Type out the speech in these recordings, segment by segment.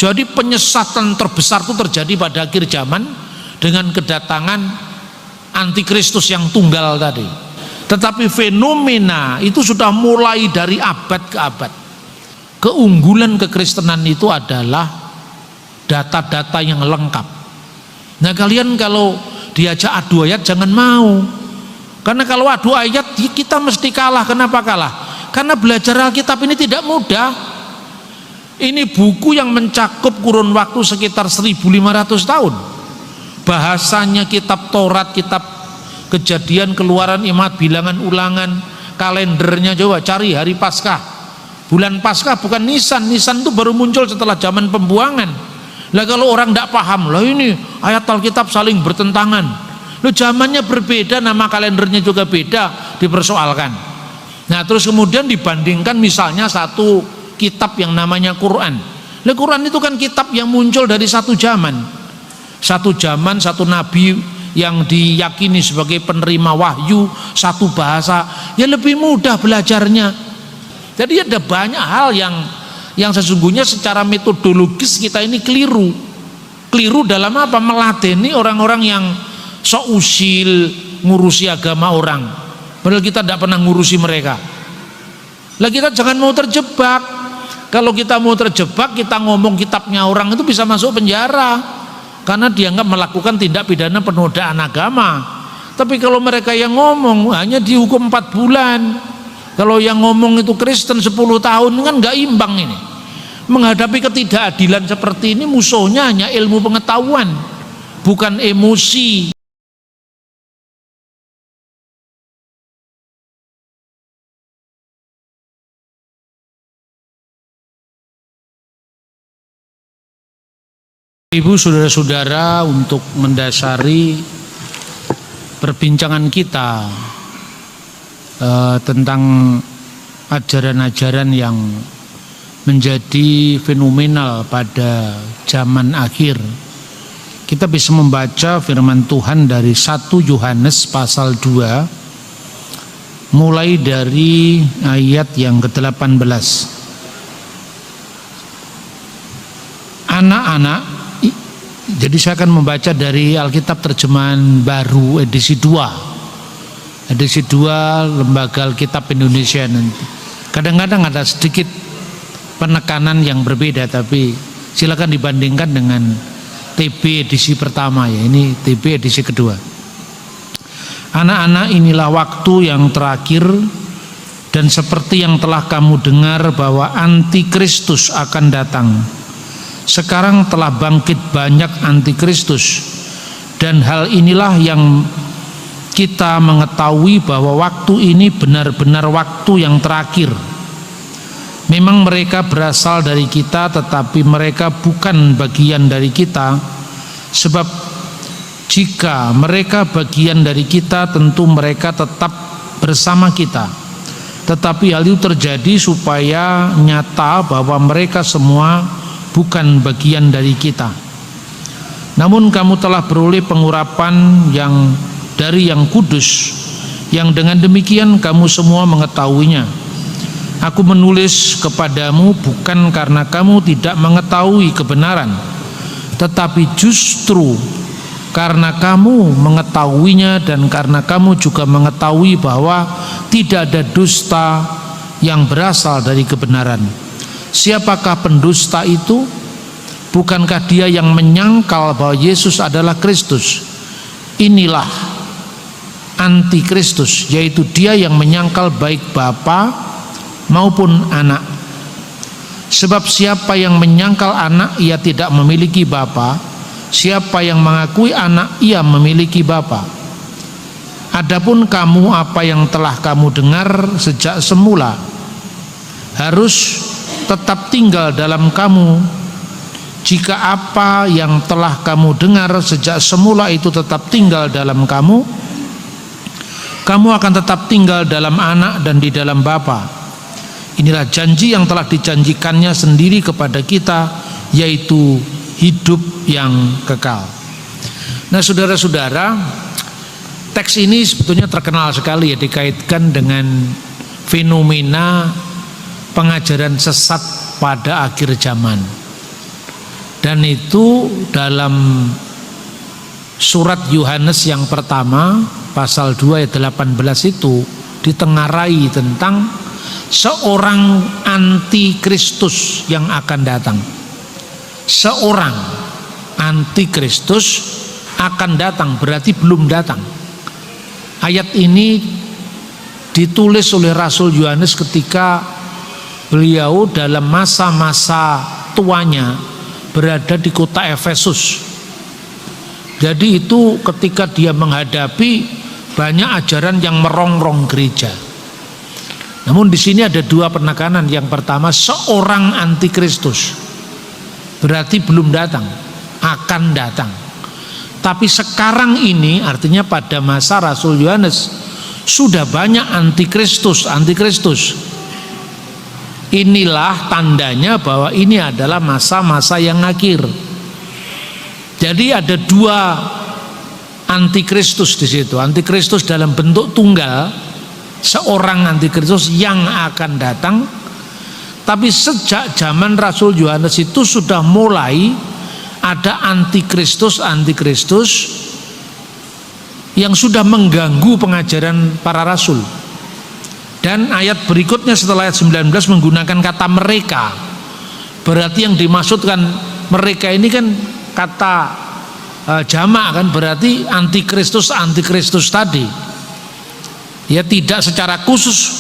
Jadi penyesatan terbesar itu terjadi pada akhir zaman dengan kedatangan antikristus yang tunggal tadi. Tetapi fenomena itu sudah mulai dari abad ke abad. Keunggulan kekristenan itu adalah data-data yang lengkap. Nah, kalian kalau diajak adu ayat jangan mau. Karena kalau adu ayat kita mesti kalah. Kenapa kalah? Karena belajar Alkitab ini tidak mudah. Ini buku yang mencakup kurun waktu sekitar 1500 tahun. Bahasanya kitab Taurat, kitab Kejadian, Keluaran, Imamat, Bilangan, Ulangan, kalendernya, coba cari hari Paskah. Bulan Paskah bukan Nisan. Nisan itu baru muncul setelah zaman pembuangan. Lah kalau orang tidak paham, lah ini ayat Alkitab saling bertentangan. Loh, zamannya berbeda, nama kalendernya juga beda, dipersoalkan. Nah, terus kemudian dibandingkan misalnya satu kitab yang namanya Quran. Nah, Quran itu kan kitab yang muncul dari satu zaman, satu nabi yang diyakini sebagai penerima wahyu, satu bahasa, ya lebih mudah belajarnya. Jadi ada banyak hal yang sesungguhnya secara metodologis kita ini keliru dalam apa? Meladeni orang-orang yang sok usil ngurusi agama orang, padahal kita tidak pernah ngurusi mereka. Lah, kita jangan mau terjebak. Kalau kita mau terjebak, kita ngomong kitabnya orang itu bisa masuk penjara karena dianggap melakukan tindak pidana penodaan agama. Tapi kalau mereka yang ngomong hanya dihukum 4 bulan. Kalau yang ngomong itu Kristen 10 tahun, kan nggak imbang ini. Menghadapi ketidakadilan seperti ini musuhnya hanya ilmu pengetahuan, bukan emosi. Ibu, saudara-saudara, untuk mendasari perbincangan kita tentang ajaran-ajaran yang menjadi fenomenal pada zaman akhir, kita bisa membaca firman Tuhan dari 1 Yohanes pasal 2 mulai dari ayat yang ke-18. Anak-anak, jadi saya akan membaca dari Alkitab terjemahan baru edisi 2 Lembaga Alkitab Indonesia. Nanti kadang-kadang ada sedikit penekanan yang berbeda, tapi silakan dibandingkan dengan TB edisi pertama, ya ini TB edisi kedua. Anak-anak, inilah waktu yang terakhir, dan seperti yang telah kamu dengar bahwa antikristus akan datang. Sekarang telah bangkit banyak antikristus, dan hal inilah yang kita mengetahui bahwa waktu ini benar-benar waktu yang terakhir. Memang mereka berasal dari kita, tetapi mereka bukan bagian dari kita. Sebab jika mereka bagian dari kita, tentu mereka tetap bersama kita. Tetapi hal itu terjadi supaya nyata bahwa mereka semua bukan bagian dari kita. Namun kamu telah beroleh pengurapan yang dari yang kudus, yang dengan demikian kamu semua mengetahuinya. Aku menulis kepadamu bukan karena kamu tidak mengetahui kebenaran, tetapi justru karena kamu mengetahuinya, dan karena kamu juga mengetahui bahwa tidak ada dusta yang berasal dari kebenaran. Siapakah pendusta itu? Bukankah dia yang menyangkal bahwa Yesus adalah Kristus? Inilah antikristus, yaitu dia yang menyangkal baik Bapa maupun Anak. Sebab siapa yang menyangkal Anak, ia tidak memiliki Bapa. Siapa yang mengakui Anak, ia memiliki Bapa. Adapun kamu, apa yang telah kamu dengar sejak semula harus tetap tinggal dalam kamu. Jika apa yang telah kamu dengar sejak semula itu tetap tinggal dalam kamu, kamu akan tetap tinggal dalam Anak dan di dalam Bapa. Inilah janji yang telah dijanjikannya sendiri kepada kita, yaitu hidup yang kekal. Nah, saudara-saudara, teks ini sebetulnya terkenal sekali, ya, dikaitkan dengan fenomena pengajaran sesat pada akhir zaman. Dan itu dalam surat Yohanes yang pertama pasal 2 ayat 18 itu ditengarai tentang seorang antikristus yang akan datang. Seorang antikristus akan datang, berarti belum datang. Ayat ini ditulis oleh Rasul Yohanes ketika beliau dalam masa-masa tuanya berada di kota Efesus. Jadi itu ketika dia menghadapi banyak ajaran yang merongrong gereja. Namun di sini ada dua penekanan. Yang pertama, seorang antikristus, berarti belum datang, akan datang. Tapi sekarang ini artinya pada masa Rasul Yohanes sudah banyak antikristus. Inilah tandanya bahwa ini adalah masa-masa yang akhir. Jadi ada dua antikristus di situ. Antikristus dalam bentuk tunggal, seorang antikristus yang akan datang. Tapi sejak zaman Rasul Yohanes itu sudah mulai ada antikristus yang sudah mengganggu pengajaran para rasul. Dan ayat berikutnya setelah ayat 19 menggunakan kata mereka. Berarti yang dimaksudkan mereka ini kan kata jamak kan, berarti antikristus tadi. Ya, tidak secara khusus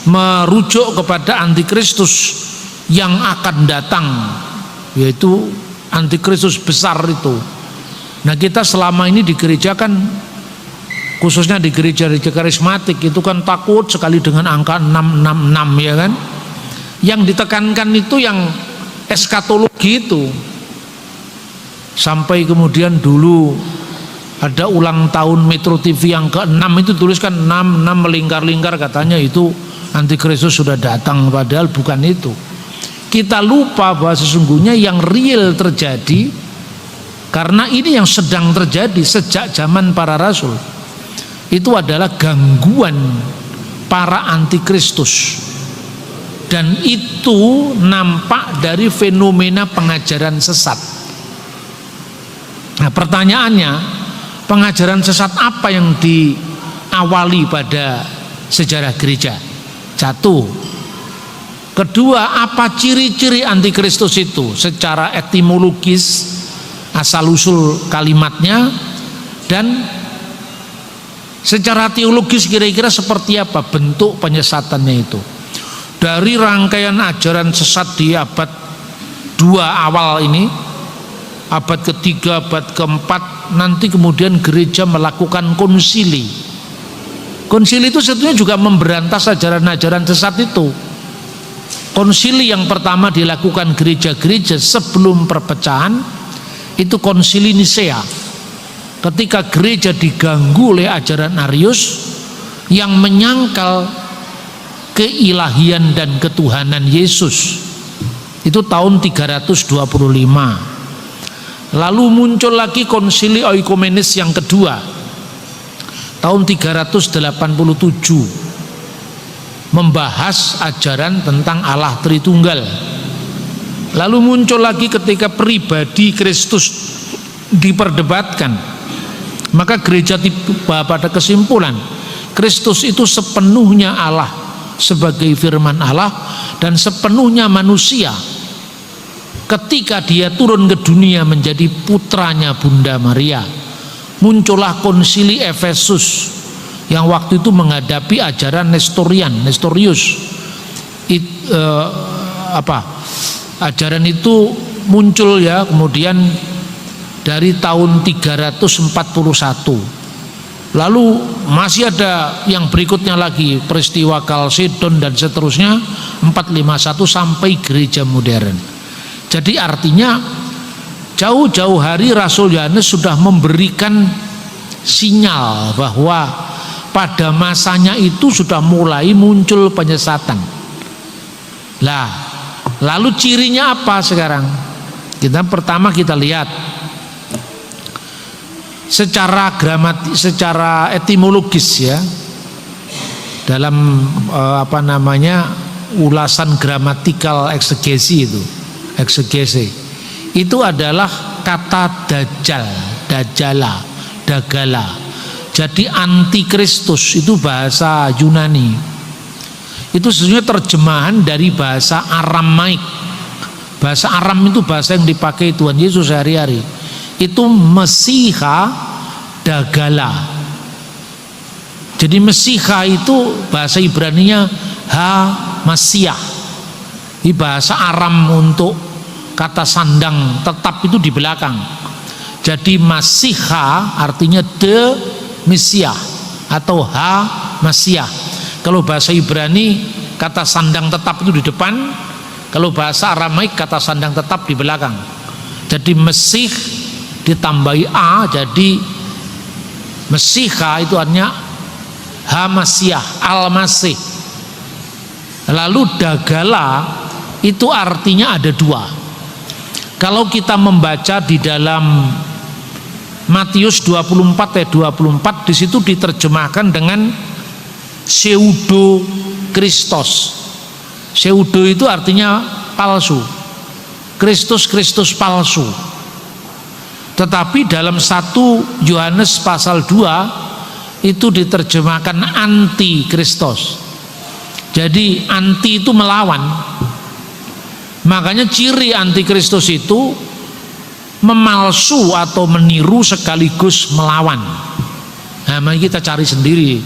merujuk kepada antikristus yang akan datang, yaitu antikristus besar itu. Nah, kita selama ini di gereja kan, khususnya di gereja karismatik itu kan takut sekali dengan angka 666, ya kan. Yang ditekankan itu yang eskatologi itu. Sampai kemudian dulu ada ulang tahun Metro TV yang ke-6 itu tuliskan 66 melingkar-lingkar, katanya itu antikristus sudah datang, padahal bukan itu. Kita lupa bahwa sesungguhnya yang real terjadi, karena ini yang sedang terjadi sejak zaman para rasul, itu adalah gangguan para antikristus. Dan itu nampak dari fenomena pengajaran sesat. Nah, pertanyaannya, pengajaran sesat apa yang diawali pada sejarah gereja? Satu. Kedua, apa ciri-ciri antikristus itu secara etimologis, asal usul kalimatnya, dan secara teologis kira-kira seperti apa bentuk penyesatannya itu. Dari rangkaian ajaran sesat di abad 2 awal ini, abad ketiga, abad keempat, nanti kemudian gereja melakukan konsili. Konsili itu sebetulnya juga memberantas ajaran-ajaran sesat itu. Konsili yang pertama dilakukan gereja-gereja sebelum perpecahan itu konsili Nisea. Ketika gereja diganggu oleh ajaran Arius yang menyangkal keilahian dan ketuhanan Yesus, itu tahun 325. Lalu muncul lagi konsili Oikomenes yang kedua tahun 387, membahas ajaran tentang Allah Tritunggal. Lalu muncul lagi ketika pribadi Kristus diperdebatkan, maka gereja tiba pada kesimpulan Kristus itu sepenuhnya Allah sebagai firman Allah dan sepenuhnya manusia ketika dia turun ke dunia menjadi putranya Bunda Maria. Muncullah konsili Efesus yang waktu itu menghadapi ajaran Nestorius. Ajaran itu muncul ya kemudian dari tahun 341. Lalu masih ada yang berikutnya lagi, peristiwa Kalsedon dan seterusnya 451 sampai gereja modern. Jadi artinya jauh-jauh hari Rasul Yohanes sudah memberikan sinyal bahwa pada masanya itu sudah mulai muncul penyesatan. Lah, lalu cirinya apa sekarang? Pertama kita lihat secara secara etimologis ya, dalam ulasan gramatikal eksegesi itu adalah kata dajjal, dajjala, dagala. Jadi antikristus itu bahasa Yunani. Itu sebenarnya terjemahan dari bahasa Aramaik. Bahasa Aram itu bahasa yang dipakai Tuhan Yesus sehari-hari. Itu Mesiha dagala. Jadi Mesiha itu bahasa Ibraninya Ha-Masiyah. Di bahasa Aram untuk kata sandang tetap itu di belakang. Jadi Masiha artinya de Mesiah atau Ha-Masiyah. Kalau bahasa Ibrani kata sandang tetap itu di depan, kalau bahasa Aramaik kata sandang tetap di belakang. Jadi Mesih ditambahi A, jadi Mesiha itu artinya Ha-Masiyah, Al-Masih. Lalu dagala itu artinya ada dua. Kalau kita membaca di dalam Matius 24 ayat 24, di situ diterjemahkan dengan pseudo Kristos. Pseudo itu artinya palsu. Kristus palsu. Tetapi dalam 1 Yohanes pasal 2 itu diterjemahkan anti Kristus. Jadi anti itu melawan. Makanya ciri antikristus itu memalsu atau meniru sekaligus melawan. Nah, mari kita cari sendiri.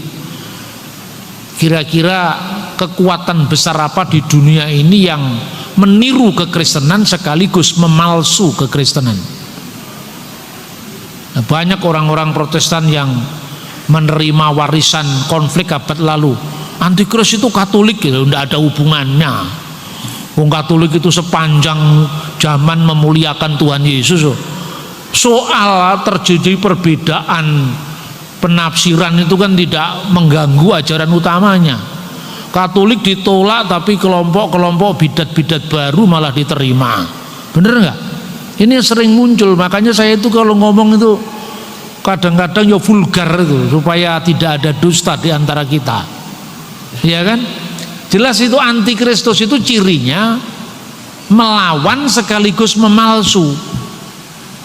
Kira-kira kekuatan besar apa di dunia ini yang meniru kekristenan sekaligus memalsu kekristenan. Nah, banyak orang-orang Protestan yang menerima warisan konflik abad lalu. Antikristus itu Katolik, gitu, tidak ada hubungannya. Wong Katolik itu sepanjang zaman memuliakan Tuhan Yesus. Soal terjadi perbedaan penafsiran itu kan tidak mengganggu ajaran utamanya. Katolik ditolak tapi kelompok-kelompok bidat-bidat baru malah diterima. Bener nggak? Ini sering muncul. Makanya saya itu kalau ngomong itu kadang-kadang ya vulgar itu supaya tidak ada dusta di antara kita. Ya kan? Jelas itu antikristus itu cirinya melawan sekaligus memalsu.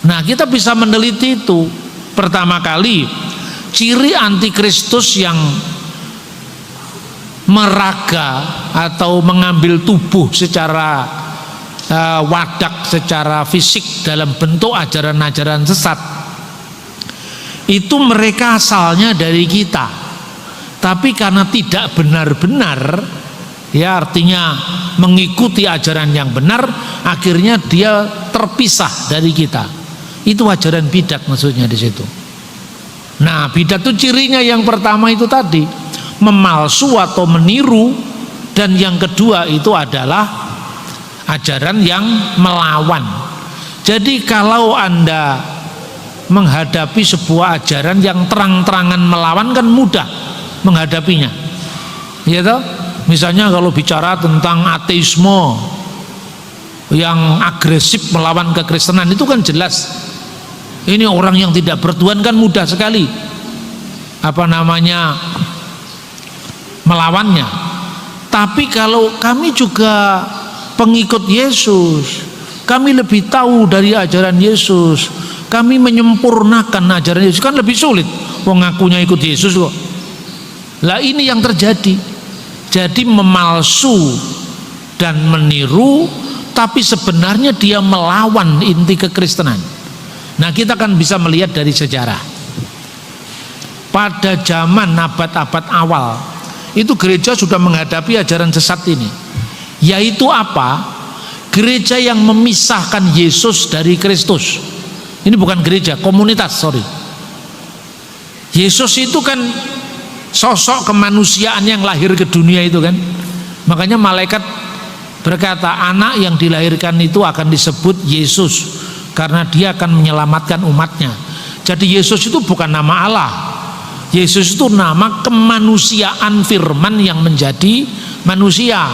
Nah, kita bisa meneliti itu. Pertama kali, ciri antikristus yang meraga atau mengambil tubuh secara wadak, secara fisik dalam bentuk ajaran-ajaran sesat, itu mereka asalnya dari kita, tapi karena tidak benar-benar, ya artinya mengikuti ajaran yang benar, akhirnya dia terpisah dari kita. Itu ajaran bidat maksudnya di situ. Nah, bidat itu cirinya yang pertama itu tadi, memalsu atau meniru, dan yang kedua itu adalah ajaran yang melawan. Jadi kalau Anda menghadapi sebuah ajaran yang terang-terangan melawan kan mudah menghadapinya. Ya toh? Misalnya kalau bicara tentang ateisme yang agresif melawan kekristenan, itu kan jelas ini orang yang tidak bertuhan kan mudah sekali melawannya. Tapi kalau kami juga pengikut Yesus, kami lebih tahu dari ajaran Yesus, kami menyempurnakan ajaran Yesus, kan lebih sulit mengakunya ikut Yesus kok. Lah ini yang terjadi. Jadi memalsu dan meniru, tapi sebenarnya dia melawan inti kekristenan. Nah, kita kan bisa melihat dari sejarah. Pada zaman abad-abad awal, itu gereja sudah menghadapi ajaran sesat ini. Yaitu apa? Gereja yang memisahkan Yesus dari Kristus. Ini bukan gereja, komunitas, sorry. Yesus itu kan sosok kemanusiaan yang lahir ke dunia itu kan. Makanya malaikat berkata, anak yang dilahirkan itu akan disebut Yesus, karena dia akan menyelamatkan umatnya. Jadi Yesus itu bukan nama Allah. Yesus itu nama kemanusiaan firman yang menjadi manusia.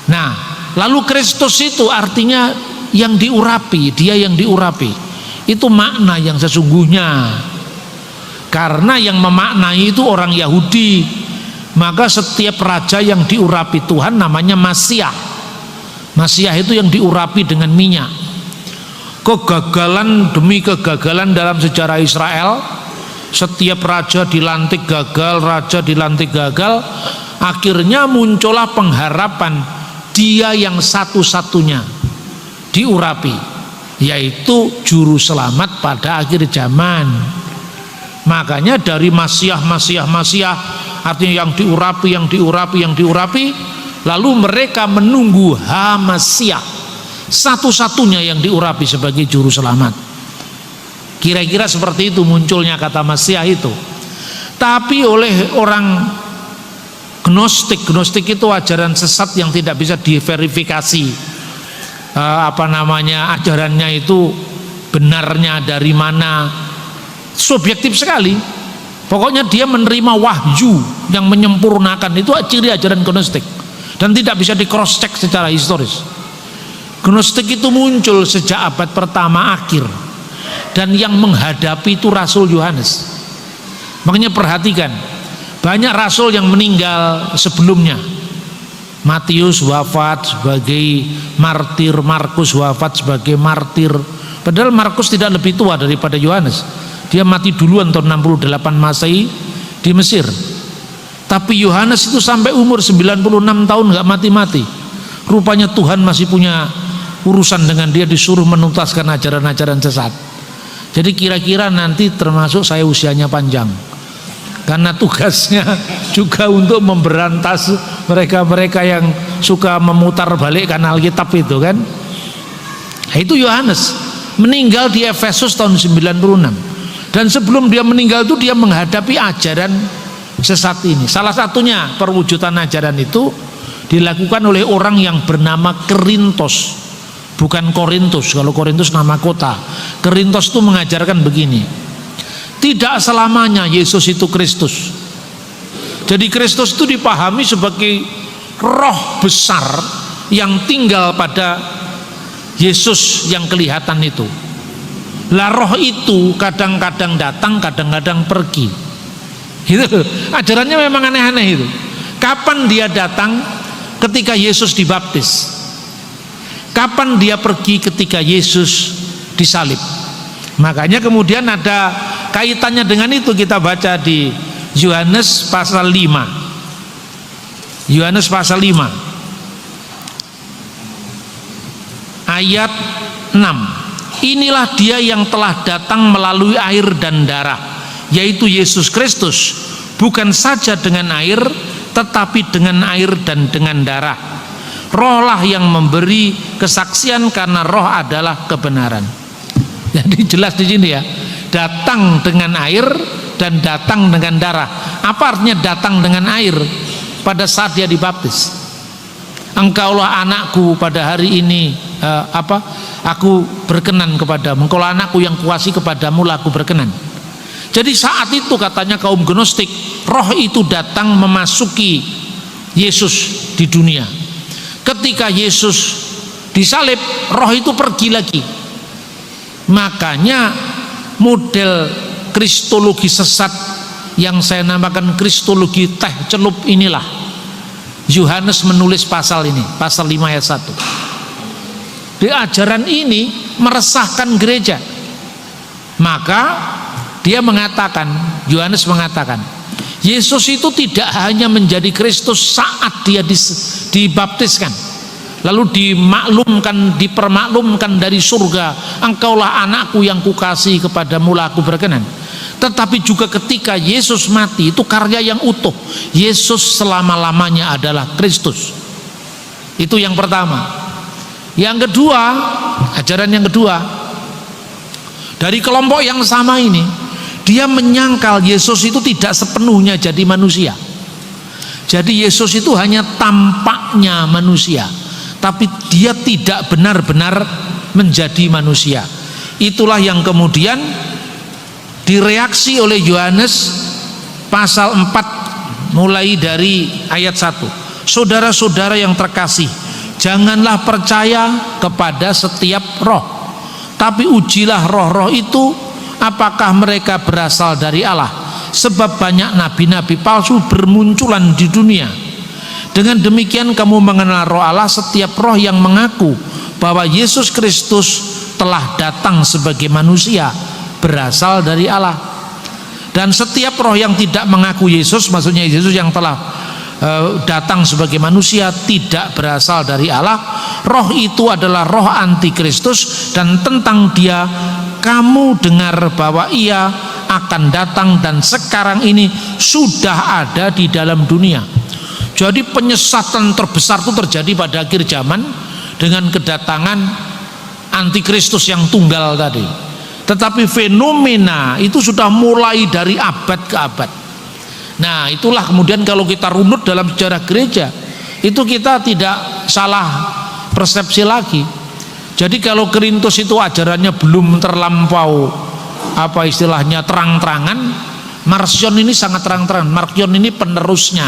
Nah, lalu Kristus itu artinya yang diurapi, dia yang diurapi. Itu makna yang sesungguhnya. Karena yang memaknai itu orang Yahudi, maka setiap raja yang diurapi Tuhan namanya Masiah. Masyah itu yang diurapi dengan minyak. Kegagalan demi kegagalan dalam sejarah Israel, setiap raja dilantik gagal, raja dilantik gagal, akhirnya muncullah pengharapan dia yang satu-satunya diurapi, yaitu juru selamat pada akhir zaman. Makanya dari Masyah, artinya yang diurapi, lalu mereka menunggu Masyah, satu-satunya yang diurapi sebagai juru selamat. Kira-kira seperti itu munculnya kata Masyah itu. Tapi oleh orang Gnostik itu ajaran sesat yang tidak bisa diverifikasi ajarannya itu benarnya dari mana, subjektif sekali. Pokoknya dia menerima wahyu yang menyempurnakan, itu ciri ajaran Gnostik dan tidak bisa di cross check secara historis. Gnostik itu muncul sejak abad pertama akhir, dan yang menghadapi itu Rasul Yohanes. Makanya perhatikan, banyak rasul yang meninggal sebelumnya. Matius wafat sebagai martir, Markus wafat sebagai martir. Padahal Markus tidak lebih tua daripada Yohanes. Dia mati duluan tahun 68 Masehi di Mesir. Tapi Yohanes itu sampai umur 96 tahun nggak mati-mati. Rupanya Tuhan masih punya urusan dengan dia, disuruh menuntaskan ajaran-ajaran sesat. Jadi kira-kira nanti termasuk saya usianya panjang, karena tugasnya juga untuk memberantas mereka-mereka yang suka memutar balikkan Alkitab itu kan. Nah, itu Yohanes meninggal di Efesus tahun 96. Dan sebelum dia meninggal itu dia menghadapi ajaran sesat ini. Salah satunya perwujudan ajaran itu dilakukan oleh orang yang bernama Kerintos, bukan Korintus. Kalau Korintus nama kota, Kerintos itu mengajarkan begini: tidak selamanya Yesus itu Kristus. Jadi Kristus itu dipahami sebagai roh besar yang tinggal pada Yesus yang kelihatan itu. Lah roh itu kadang-kadang datang, kadang-kadang pergi. Itu ajarannya memang aneh-aneh itu. Kapan dia datang? Ketika Yesus dibaptis. Kapan dia pergi? Ketika Yesus disalib. Makanya kemudian ada kaitannya dengan itu, kita baca di Yohanes pasal 5. Yohanes pasal 5 ayat 6. Inilah dia yang telah datang melalui air dan darah, yaitu Yesus Kristus, bukan saja dengan air, tetapi dengan air dan dengan darah. Rohlah yang memberi kesaksian, karena roh adalah kebenaran. Jadi jelas di sini ya, datang dengan air dan datang dengan darah. Apa artinya datang dengan air? Pada saat dia dibaptis, engkaulah anakku, pada hari ini aku berkenan kepadamu, engkaulah anakku yang kuasihi, kepadamu lah aku berkenan. Jadi saat itu katanya kaum Gnostik, roh itu datang memasuki Yesus di dunia. Ketika Yesus disalib, roh itu pergi lagi. Makanya model kristologi sesat yang saya namakan kristologi teh celup inilah Yohanes menulis pasal ini, pasal 5 ayat 1. Di ajaran ini meresahkan gereja. Maka dia mengatakan, Yohanes mengatakan, Yesus itu tidak hanya menjadi Kristus saat dia dibaptiskan, lalu dipermaklumkan dari surga, engkaulah anakku yang kukasihi, kepadamu lah aku berkenan. Tetapi juga ketika Yesus mati, itu karya yang utuh. Yesus selama-lamanya adalah Kristus. Itu yang pertama. Yang kedua, ajaran yang kedua dari kelompok yang sama ini, dia menyangkal Yesus itu tidak sepenuhnya jadi manusia. Jadi Yesus itu hanya tampaknya manusia, tapi dia tidak benar-benar menjadi manusia. Itulah yang kemudian direaksi oleh Yohanes pasal 4 mulai dari ayat 1. Saudara-saudara yang terkasih, janganlah percaya kepada setiap roh, tapi ujilah roh-roh itu apakah mereka berasal dari Allah, sebab banyak nabi-nabi palsu bermunculan di dunia. Dengan demikian kamu mengenal roh Allah. Setiap roh yang mengaku bahwa Yesus Kristus telah datang sebagai manusia berasal dari Allah. Dan setiap roh yang tidak mengaku Yesus, maksudnya Yesus yang telah datang sebagai manusia, tidak berasal dari Allah. Roh itu adalah roh antikristus, dan tentang dia kamu dengar bahwa ia akan datang dan sekarang ini sudah ada di dalam dunia. Jadi penyesatan terbesar itu terjadi pada akhir zaman dengan kedatangan antikristus yang tunggal tadi. Tetapi fenomena itu sudah mulai dari abad ke abad. Nah, itulah kemudian kalau kita runut dalam sejarah gereja, itu kita tidak salah persepsi lagi. Jadi kalau Korintus itu ajarannya belum terlampau apa istilahnya terang-terangan, Marcion ini sangat terang-terangan. Marcion ini penerusnya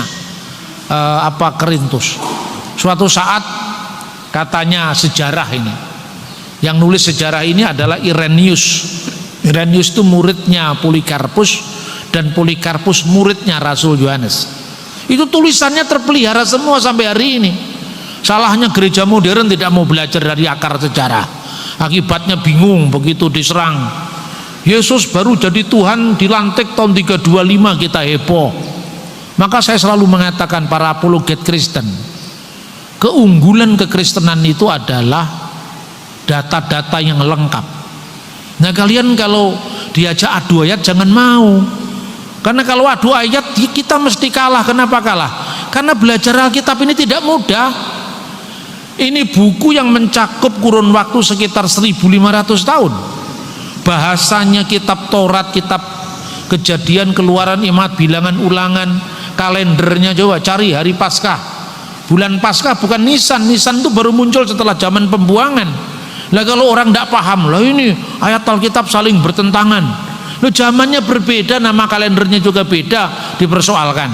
Korintus. Suatu saat katanya sejarah ini, yang nulis sejarah ini adalah Irenaeus. Irenaeus itu muridnya Polikarpus, dan Polikarpus muridnya Rasul Yohanes. Itu tulisannya terpelihara semua sampai hari ini. Salahnya gereja modern tidak mau belajar dari akar sejarah. Akibatnya bingung begitu diserang Yesus baru jadi Tuhan dilantik tahun 325, kita heboh. Maka saya selalu mengatakan para apologet Kristen, keunggulan kekristenan itu adalah data-data yang lengkap. Nah, kalian kalau diajak adu ayat jangan mau. Karena kalau adu ayat kita mesti kalah. Kenapa kalah? Karena belajar Alkitab ini tidak mudah. Ini buku yang mencakup kurun waktu sekitar 1500 tahun. Bahasanya kitab Taurat, kitab Kejadian, Keluaran, Imamat, Bilangan, Ulangan, kalendernya coba cari hari Paskah. Bulan Paskah bukan Nisan. Nisan itu baru muncul setelah zaman pembuangan. Lah kalau orang tidak paham, lah ini ayat Alkitab saling bertentangan. Loh, zamannya berbeda, nama kalendernya juga beda, dipersoalkan.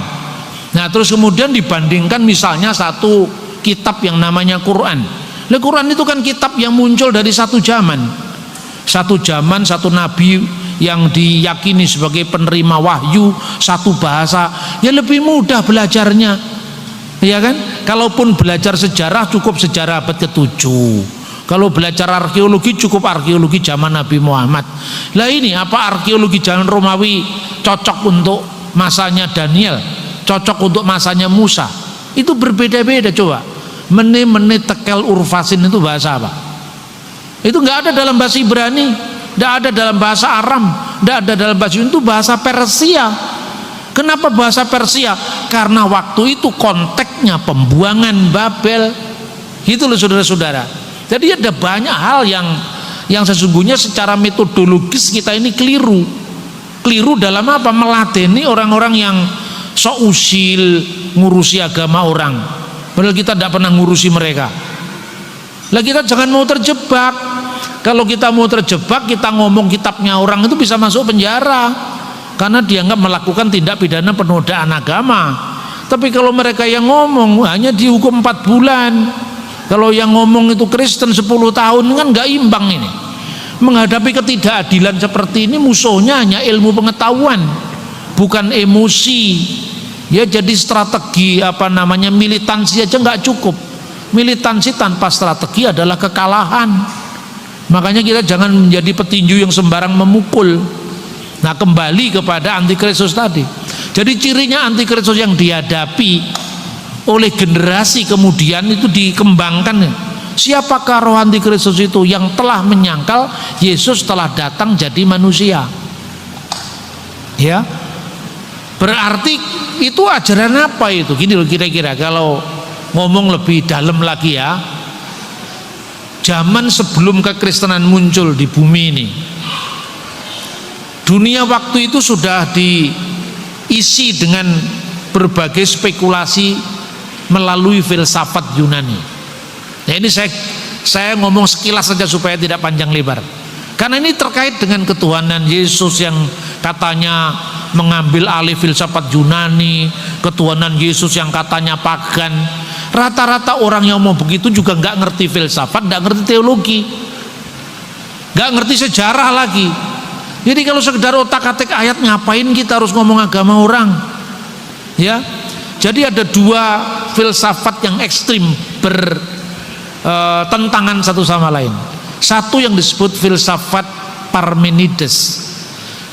Nah, terus kemudian dibandingkan misalnya satu kitab yang namanya Quran. Nah, Quran itu kan kitab yang muncul dari satu zaman, satu nabi yang diyakini sebagai penerima wahyu, satu bahasa, ya lebih mudah belajarnya, ya kan? Kalaupun belajar sejarah cukup sejarah abad ke-7. Kalau belajar arkeologi cukup arkeologi zaman Nabi Muhammad. Lah ini apa arkeologi zaman Romawi cocok untuk masanya Daniel, cocok untuk masanya Musa. Itu berbeda-beda. Coba mene tekel urfasin itu bahasa apa? Itu nggak ada dalam bahasa Ibrani, nggak ada dalam bahasa Aram, nggak ada dalam bahasa itu bahasa Persia. Kenapa bahasa Persia? Karena waktu itu konteksnya pembuangan Babel. Itu loh saudara-saudara. Jadi ada banyak hal yang sesungguhnya secara metodologis kita ini keliru. Keliru dalam apa? Meladeni orang-orang yang sok usil ngurusi agama orang, padahal kita tidak pernah ngurusi mereka. Lah kita jangan mau terjebak. Kalau kita mau terjebak, kita ngomong kitabnya orang itu bisa masuk penjara karena dianggap melakukan tindak pidana penodaan agama. Tapi kalau mereka yang ngomong hanya dihukum 4 bulan. Kalau yang ngomong itu Kristen 10 tahun kan nggak imbang ini. Menghadapi ketidakadilan seperti ini musuhnya hanya ilmu pengetahuan, bukan emosi. Ya, jadi strategi militansi aja nggak cukup. Militansi tanpa strategi adalah kekalahan. Makanya kita jangan menjadi petinju yang sembarang memukul. Nah, kembali kepada antikristus tadi. Jadi cirinya antikristus yang dihadapi oleh generasi kemudian itu dikembangkan. Siapakah roh antikristus itu? Yang telah menyangkal Yesus telah datang jadi manusia. Ya, berarti itu ajaran apa itu? Gini loh kira-kira kalau ngomong lebih dalam lagi ya. Zaman sebelum kekristenan muncul di bumi ini, dunia waktu itu sudah diisi dengan berbagai spekulasi melalui filsafat Yunani. Ya, ini saya ngomong sekilas saja supaya tidak panjang lebar. Karena ini terkait dengan ketuhanan Yesus yang katanya mengambil alih filsafat Yunani, ketuhanan Yesus yang katanya pagan. Rata-rata orang yang mau begitu juga nggak ngerti filsafat, nggak ngerti teologi, nggak ngerti sejarah lagi. Jadi kalau sekedar otak-atik ayat, ngapain kita harus ngomong agama orang? Ya. Jadi ada dua filsafat yang ekstrim bertentangan satu sama lain. Satu yang disebut filsafat Parmenides.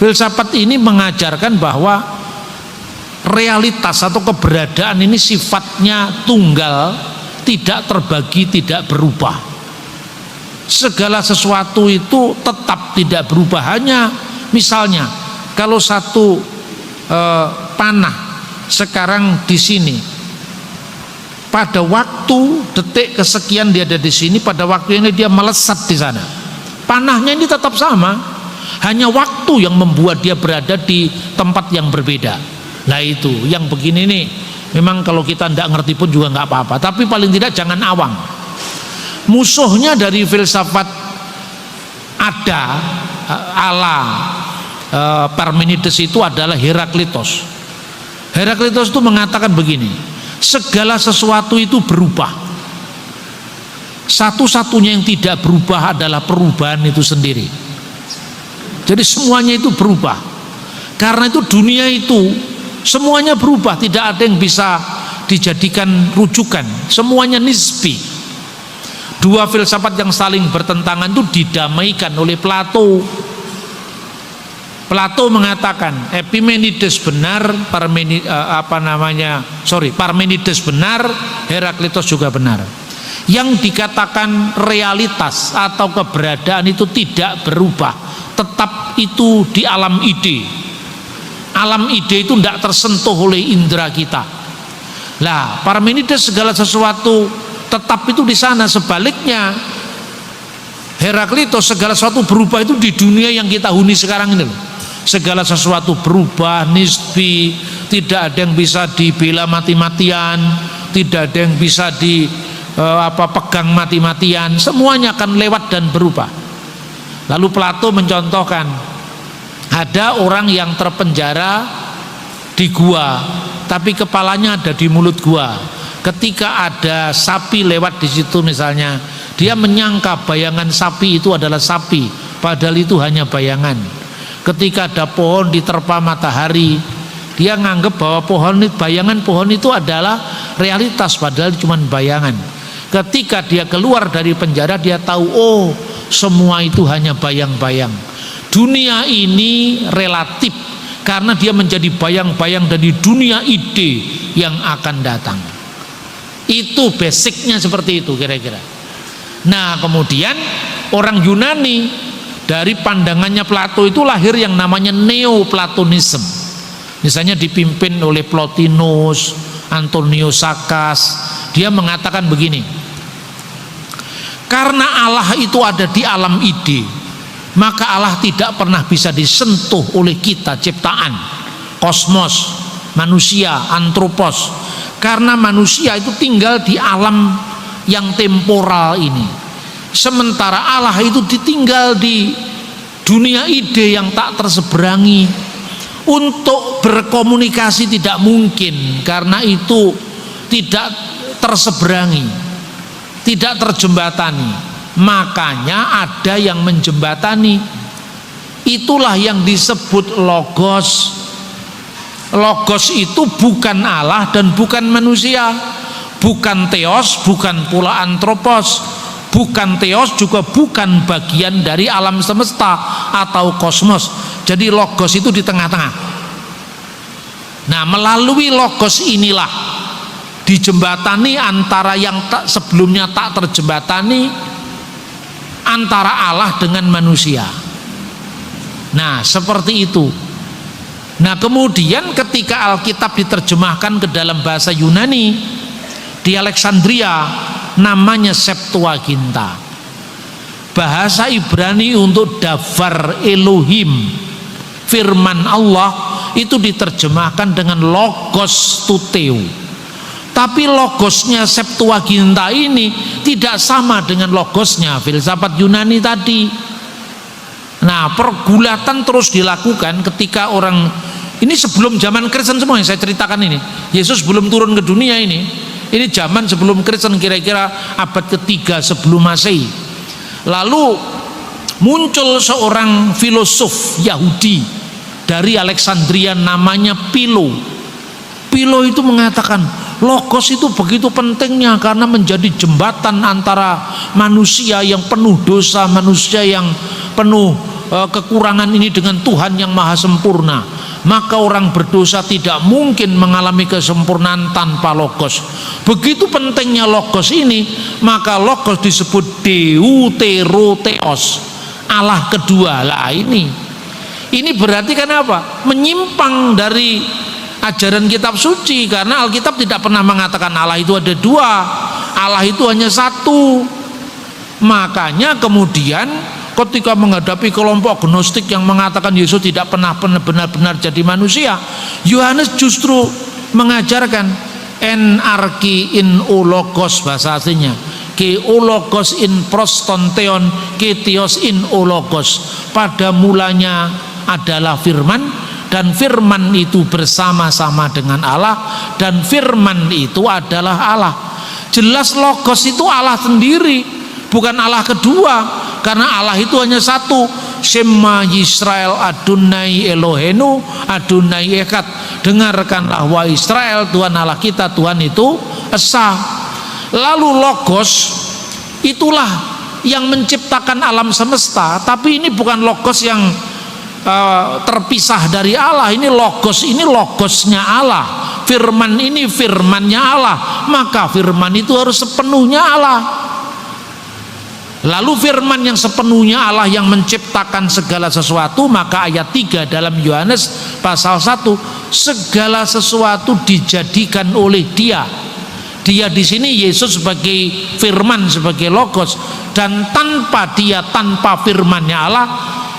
Filsafat ini mengajarkan bahwa realitas atau keberadaan ini sifatnya tunggal, tidak terbagi, tidak berubah. Segala sesuatu itu tetap tidak berubah. Hanya misalnya kalau satu panah sekarang di sini, pada waktu detik kesekian dia ada di sini, pada waktu ini dia melesat di sana. Panahnya ini tetap sama, hanya waktu yang membuat dia berada di tempat yang berbeda. Nah itu yang begini nih, memang kalau kita tidak ngerti pun juga nggak apa-apa, tapi paling tidak jangan awam. Musuhnya dari filsafat ada ala Parmenides itu adalah Heraklitos. Heraklitos itu mengatakan begini, segala sesuatu itu berubah. Satu-satunya yang tidak berubah adalah perubahan itu sendiri. Jadi semuanya itu berubah. Karena itu dunia itu semuanya berubah, tidak ada yang bisa dijadikan rujukan, semuanya nisbi. Dua filsafat yang saling bertentangan itu didamaikan oleh Plato. Plato mengatakan Epimenides benar, Parmenides benar, Heraklitos juga benar. Yang dikatakan realitas atau keberadaan itu tidak berubah, tetap itu di alam ide. Alam ide itu tidak tersentuh oleh indera kita. Lah, Parmenides segala sesuatu tetap itu di sana. Sebaliknya Heraklitos segala sesuatu berubah itu di dunia yang kita huni sekarang ini loh. Segala sesuatu berubah, nisbi, tidak ada yang bisa dibela mati-matian, tidak ada yang bisa pegang mati-matian, semuanya akan lewat dan berubah. Lalu Plato mencontohkan, ada orang yang terpenjara di gua, tapi kepalanya ada di mulut gua. Ketika ada sapi lewat di situ misalnya, dia menyangka bayangan sapi itu adalah sapi, padahal itu hanya bayangan. Ketika ada pohon diterpa matahari, dia nganggap bahwa bayangan pohon itu adalah realitas, padahal cuma bayangan. Ketika dia keluar dari penjara, dia tahu, oh semua itu hanya bayang-bayang. Dunia ini relatif karena dia menjadi bayang-bayang dari dunia ide yang akan datang. Itu basicnya seperti itu kira-kira. Nah kemudian orang Yunani dari pandangannya Plato itu lahir yang namanya Neoplatonisme. Misalnya dipimpin oleh Plotinus, Antonius Sakas. Dia mengatakan begini, karena Allah itu ada di alam ide, maka Allah tidak pernah bisa disentuh oleh kita ciptaan, kosmos, manusia, antropos. Karena manusia itu tinggal di alam yang temporal ini. Sementara Allah itu ditinggal di dunia ide yang tak terseberangi. Untuk berkomunikasi tidak mungkin, karena itu tidak terseberangi, tidak terjembatani. Makanya ada yang menjembatani. Itulah yang disebut logos. Logos itu bukan Allah dan bukan manusia, bukan theos, bukan pula antropos, bukan theos juga bukan bagian dari alam semesta atau kosmos. Jadi logos itu di tengah-tengah. Nah melalui logos inilah dijembatani antara yang sebelumnya tak terjembatani, antara Allah dengan manusia. Nah seperti itu. Nah kemudian ketika Alkitab diterjemahkan ke dalam bahasa Yunani di Alexandria, namanya Septuaginta. Bahasa Ibrani untuk Davar Elohim, firman Allah, itu diterjemahkan dengan logos tuteu. Tapi logosnya Septuaginta ini tidak sama dengan logosnya filsafat Yunani tadi. Nah pergulatan terus dilakukan ketika orang ini sebelum zaman Kristen semua yang saya ceritakan ini. Yesus belum turun ke dunia ini. Ini zaman sebelum Kristen, kira-kira abad ketiga sebelum Masehi. Lalu muncul seorang filosof Yahudi dari Alexandria namanya Philo. Philo itu mengatakan logos itu begitu pentingnya karena menjadi jembatan antara manusia yang penuh dosa, manusia yang penuh kekurangan ini dengan Tuhan yang maha sempurna. Maka orang berdosa tidak mungkin mengalami kesempurnaan tanpa logos. Begitu pentingnya logos ini, maka logos disebut deuterotheos, Allah kedua. Lah ini berarti kan apa? Menyimpang dari ajaran kitab suci, karena Alkitab tidak pernah mengatakan Allah itu ada dua, Allah itu hanya satu. Makanya kemudian ketika menghadapi kelompok gnostik yang mengatakan Yesus tidak pernah benar-benar jadi manusia, Yohanes justru mengajarkan enarki in ologos, bahasa aslinya ke ologos in prostonteon ke theos in ologos. Pada mulanya adalah firman, dan firman itu bersama-sama dengan Allah, dan firman itu adalah Allah. Jelas logos itu Allah sendiri, bukan Allah kedua, karena Allah itu hanya satu. Shema Yisrael Adonai Elohenu Adonai Echad. Dengarkanlah wahai Israel, Tuhan Allah kita, Tuhan itu esa. Lalu logos itulah yang menciptakan alam semesta, tapi ini bukan logos yang terpisah dari Allah. Ini logosnya Allah. Firman ini firmannya Allah, maka firman itu harus sepenuhnya Allah. Lalu firman yang sepenuhnya Allah yang menciptakan segala sesuatu, maka ayat 3 dalam Yohanes pasal 1, segala sesuatu dijadikan oleh Dia. Dia di sini Yesus sebagai firman, sebagai logos, dan tanpa Dia, tanpa firmannya Allah,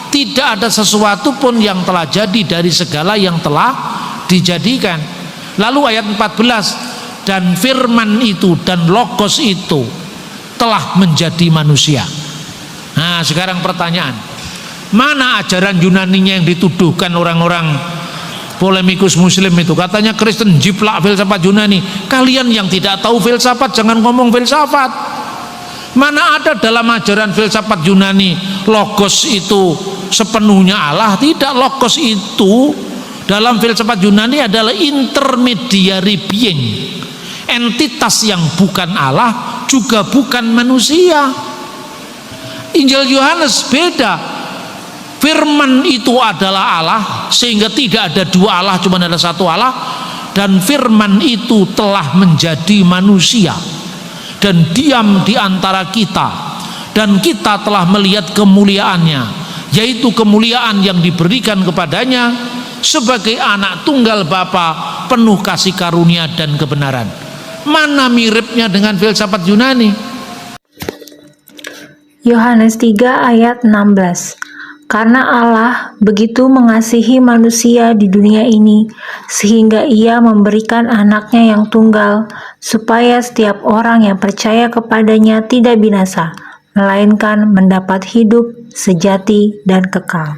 tidak ada sesuatu pun yang telah jadi dari segala yang telah dijadikan. Lalu ayat 14, dan firman itu dan logos itu telah menjadi manusia. Nah, sekarang pertanyaan, mana ajaran Yunaninya yang dituduhkan orang-orang polemikus muslim itu? Katanya Kristen jiplak filsafat Yunani. Kalian yang tidak tahu filsafat jangan ngomong filsafat. Mana ada dalam ajaran filsafat Yunani logos itu sepenuhnya Allah? Tidak, logos itu dalam filsafat Yunani adalah intermediary being, entitas yang bukan Allah juga bukan manusia. Injil Yohanes beda, firman itu adalah Allah, sehingga tidak ada dua Allah, cuma ada satu Allah. Dan firman itu telah menjadi manusia dan diam di antara kita, dan kita telah melihat kemuliaannya, yaitu kemuliaan yang diberikan kepadanya sebagai anak tunggal Bapa, penuh kasih karunia dan kebenaran. Mana miripnya dengan filsafat Yunani? Yohanes 3 ayat 16. Karena Allah begitu mengasihi manusia di dunia ini, sehingga Ia memberikan anaknya yang tunggal, supaya setiap orang yang percaya kepadanya tidak binasa, melainkan mendapat hidup sejati dan kekal.